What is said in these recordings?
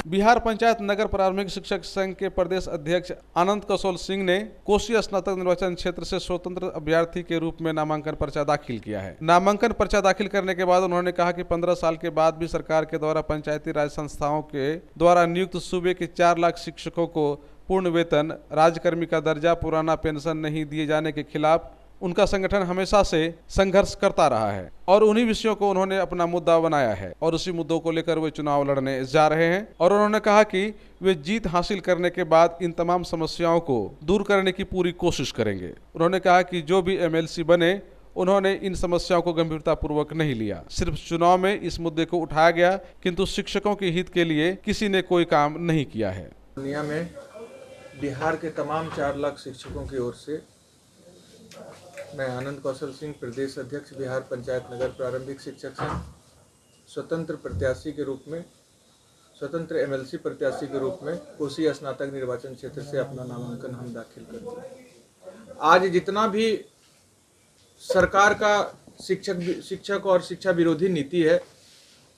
बिहार पंचायत नगर प्रारंभिक शिक्षक संघ के प्रदेश अध्यक्ष आनंद कौशल सिंह ने कोसी स्नातक निर्वाचन क्षेत्र से स्वतंत्र अभ्यर्थी के रूप में नामांकन पर्चा दाखिल किया है। नामांकन पर्चा दाखिल करने के बाद उन्होंने कहा कि 15 साल के बाद भी सरकार के द्वारा पंचायती राज संस्थाओं के द्वारा नियुक्त सूबे के 4 लाख शिक्षकों को पूर्ण वेतन, राज्यकर्मी का दर्जा, पुराना पेंशन नहीं दिए जाने के खिलाफ उनका संगठन हमेशा से संघर्ष करता रहा है और उन्हीं विषयों को उन्होंने अपना मुद्दा बनाया है और उसी मुद्दों को लेकर वे चुनाव लड़ने जा रहे हैं। और उन्होंने कहा कि वे जीत हासिल करने के बाद इन तमाम समस्याओं को दूर करने की पूरी कोशिश करेंगे। उन्होंने कहा कि जो भी एमएलसी बने उन्होंने इन समस्याओं को गंभीरतापूर्वक नहीं लिया, सिर्फ चुनाव में इस मुद्दे को उठाया गया, किंतु शिक्षकों के हित के लिए किसी ने कोई काम नहीं किया है। दुनिया में बिहार के तमाम 4 लाख शिक्षकों की ओर से मैं आनंद कौशल सिंह, प्रदेश अध्यक्ष बिहार पंचायत नगर प्रारंभिक शिक्षक संघ, स्वतंत्र प्रत्याशी के रूप में, स्वतंत्र एमएलसी प्रत्याशी के रूप में कोसी स्नातक निर्वाचन क्षेत्र से अपना नामांकन हम दाखिल करते हैं। आज जितना भी सरकार का शिक्षक और शिक्षा विरोधी नीति है,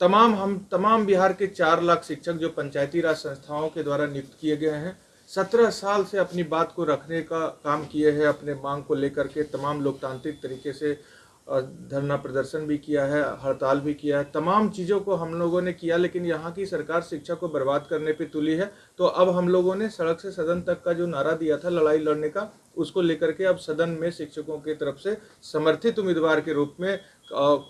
तमाम बिहार के 4 लाख शिक्षक जो पंचायती राज संस्थाओं के द्वारा नियुक्त किए गए हैं, 17 साल से अपनी बात को रखने का काम किए हैं। अपने मांग को लेकर के तमाम लोकतांत्रिक तरीके से धरना प्रदर्शन भी किया है, हड़ताल भी किया है, तमाम चीज़ों को हम लोगों ने किया। लेकिन यहाँ की सरकार शिक्षा को बर्बाद करने पे तुली है। तो अब हम लोगों ने सड़क से सदन तक का जो नारा दिया था लड़ाई लड़ने का, उसको लेकर के अब सदन में शिक्षकों की तरफ से समर्थित उम्मीदवार के रूप में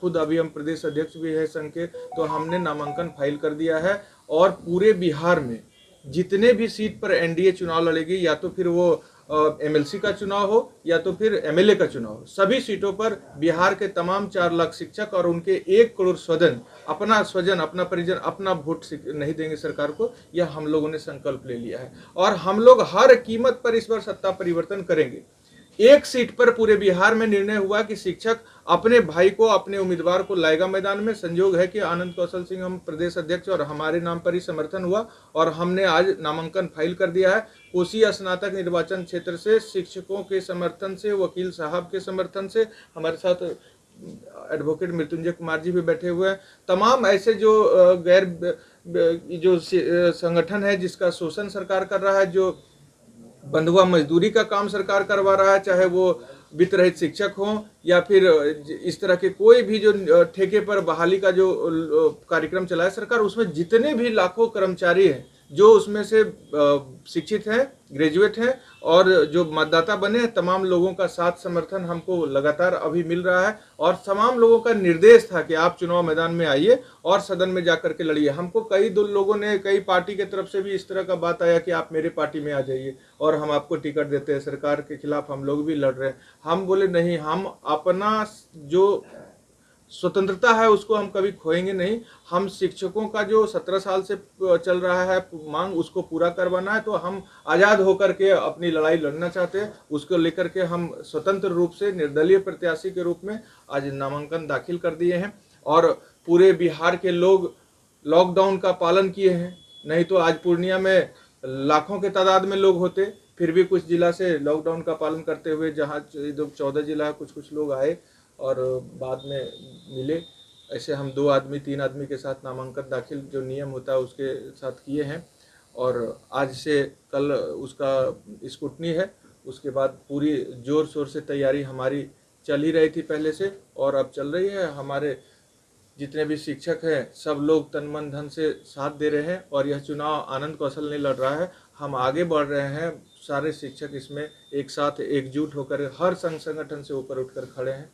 खुद अभी हम प्रदेश अध्यक्ष भी है संघ के, तो हमने नामांकन फाइल कर दिया है। और पूरे बिहार में जितने भी सीट पर एनडीए चुनाव लड़ेगी, या तो फिर वो एमएलसी का चुनाव हो या तो फिर एमएलए का चुनाव हो, सभी सीटों पर बिहार के तमाम 4 लाख शिक्षक और उनके 1 करोड़ स्वजन अपना परिजन अपना वोट नहीं देंगे सरकार को। यह हम लोगों ने संकल्प ले लिया है और हम लोग हर कीमत पर इस बार सत्ता परिवर्तन करेंगे। एक सीट पर पूरे बिहार में निर्णय हुआ कि शिक्षक अपने भाई को, अपने उम्मीदवार को लाएगा मैदान में। संयोग है कि आनंद कौशल सिंह हम प्रदेश अध्यक्ष और हमारे नाम पर ही समर्थन हुआ और हमने आज नामांकन फाइल कर दिया है। कोसी स्नातक निर्वाचन क्षेत्र से शिक्षकों के समर्थन से, वकील साहब के समर्थन से, हमारे साथ एडवोकेट मृत्युंजय कुमार जी भी बैठे हुए हैं। तमाम ऐसे जो संगठन है जिसका शोषण सरकार कर रहा है, जो बंधुआ मजदूरी का काम सरकार करवा रहा है, चाहे वो वित्त रहित शिक्षक हो या फिर इस तरह के कोई भी जो ठेके पर बहाली का जो कार्यक्रम चलाए सरकार, उसमें जितने भी लाखों कर्मचारी हैं जो उसमें से शिक्षित हैं, ग्रेजुएट हैं और जो मतदाता बने हैं, तमाम लोगों का साथ समर्थन हमको लगातार अभी मिल रहा है। और तमाम लोगों का निर्देश था कि आप चुनाव मैदान में आइए और सदन में जाकर के लड़िए। हमको कई लोगों ने, कई पार्टी के तरफ से भी इस तरह का बात आया कि आप मेरे पार्टी में आ जाइए और हम आपको टिकट देते हैं, सरकार के खिलाफ हम लोग भी लड़ रहे हैं। हम बोले नहीं, हम अपना जो स्वतंत्रता है उसको हम कभी खोएंगे नहीं। हम शिक्षकों का जो 17 साल से चल रहा है मांग, उसको पूरा करवाना है। तो हम आज़ाद होकर के अपनी लड़ाई लड़ना चाहते हैं। उसको लेकर के हम स्वतंत्र रूप से निर्दलीय प्रत्याशी के रूप में आज नामांकन दाखिल कर दिए हैं। और पूरे बिहार के लोग लॉकडाउन का पालन किए हैं, नहीं तो आज पूर्णिया में लाखों के तादाद में लोग होते। फिर भी कुछ जिला से लॉकडाउन का पालन करते हुए, जहाँ 14 जिला कुछ लोग आए और बाद में मिले। ऐसे हम 2 आदमी 3 आदमी के साथ नामांकन दाखिल जो नियम होता है उसके साथ किए हैं। और आज से कल उसका स्क्रूटनी है। उसके बाद पूरी जोर शोर से तैयारी हमारी चल ही रही थी पहले से और अब चल रही है। हमारे जितने भी शिक्षक हैं सब लोग तन मन धन से साथ दे रहे हैं और यह चुनाव आनंद कौशल ने लड़ रहा है। हम आगे बढ़ रहे हैं, सारे शिक्षक इसमें एक साथ एकजुट होकर हर संघ संगठन से ऊपर उठकर खड़े हैं।